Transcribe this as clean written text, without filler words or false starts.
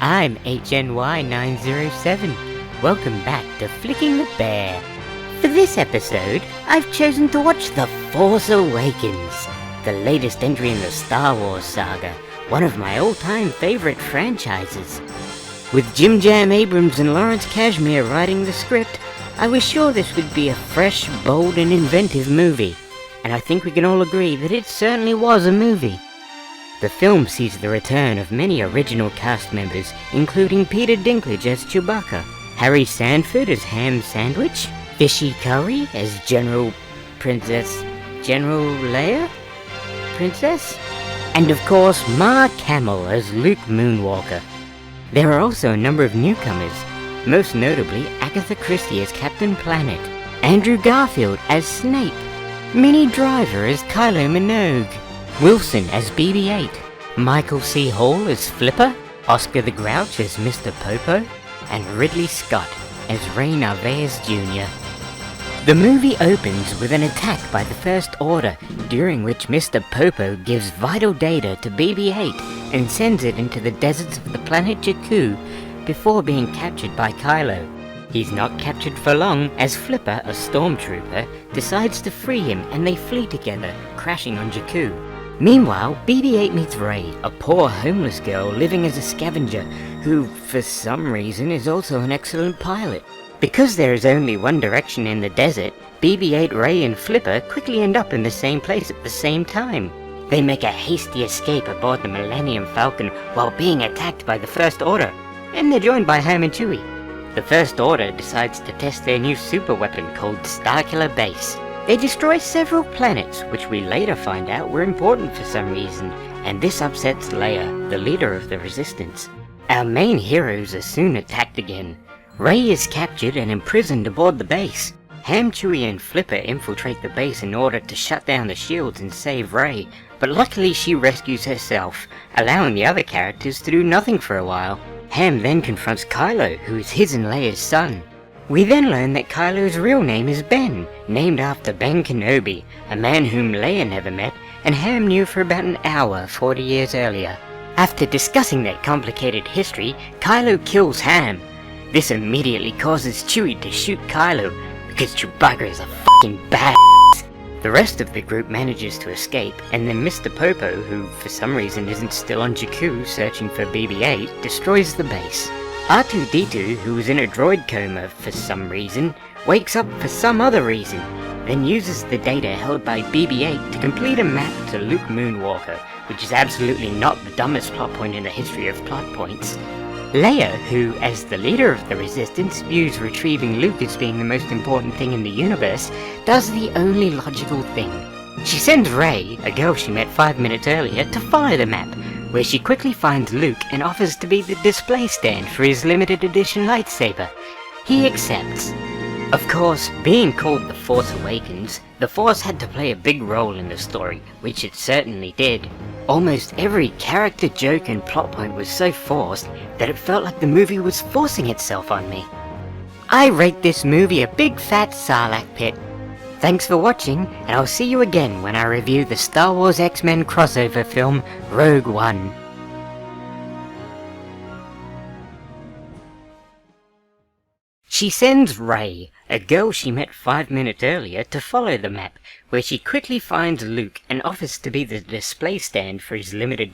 I'm HNY907. Welcome back to Flicking the Bear. For this episode, I've chosen to watch The Force Awakens, the latest entry in the Star Wars saga, one of my all-time favorite franchises. With Jim Jam Abrams and Lawrence Kasdan writing the script, I was sure this would be a fresh, bold and inventive movie, and I think we can all agree that it certainly was a movie. The film sees the return of many original cast members, including Peter Dinklage as Chewbacca, Harry Sanford as Ham Sandwich, Fishy Curry as General Leia? Princess? And of course Mark Hamill as Luke Moonwalker. There are also a number of newcomers, most notably Agatha Christie as Captain Planet, Andrew Garfield as Snape, Minnie Driver as Kylo Minogue, Wilson as BB-8, Michael C. Hall as Flipper, Oscar the Grouch as Mr. Popo, and Ridley Scott as Rey Narvaez Jr. The movie opens with an attack by the First Order, during which Mr. Popo gives vital data to BB-8 and sends it into the deserts of the planet Jakku before being captured by Kylo. He's not captured for long, as Flipper, a stormtrooper, decides to free him and they flee together, crashing on Jakku. Meanwhile, BB-8 meets Rey, a poor homeless girl living as a scavenger, who, for some reason, is also an excellent pilot. Because there is only one direction in the desert, BB-8, Rey and Flipper quickly end up in the same place at the same time. They make a hasty escape aboard the Millennium Falcon while being attacked by the First Order, and they're joined by Ham and Chewie. The First Order decides to test their new super weapon called Starkiller Base. They destroy several planets, which we later find out were important for some reason, and this upsets Leia, the leader of the Resistance. Our main heroes are soon attacked again. Rey is captured and imprisoned aboard the base. Ham, Chewie and Flipper infiltrate the base in order to shut down the shields and save Rey, but luckily she rescues herself, allowing the other characters to do nothing for a while. Ham then confronts Kylo, who is his and Leia's son. We then learn that Kylo's real name is Ben, named after Ben Kenobi, a man whom Leia never met and Ham knew for about an hour 40 years earlier. After discussing their complicated history, Kylo kills Ham. This immediately causes Chewie to shoot Kylo, because Chewbacca is a fucking badass. The rest of the group manages to escape, and then Mr. Popo, who for some reason isn't still on Jakku searching for BB-8, destroys the base. R2-D2, who was in a droid coma for some reason, wakes up for some other reason, then uses the data held by BB-8 to complete a map to Luke Moonwalker, which is absolutely not the dumbest plot point in the history of plot points. Leia, who, as the leader of the Resistance, views retrieving Luke as being the most important thing in the universe, does the only logical thing. She sends Rey, a girl she met 5 minutes earlier, to follow the map, where she quickly finds Luke and offers to be the display stand for his limited edition lightsaber. He accepts. Of course, being called The Force Awakens, the Force had to play a big role in the story, which it certainly did. Almost every character, joke and plot point was so forced that it felt like the movie was forcing itself on me. I rate this movie a big fat Sarlacc pit. Thanks for watching, and I'll see you again when I review the Star Wars X-Men crossover film, Rogue One. She sends Rey, a girl she met 5 minutes earlier, to follow the map, where she quickly finds Luke and offers to be the display stand for his limited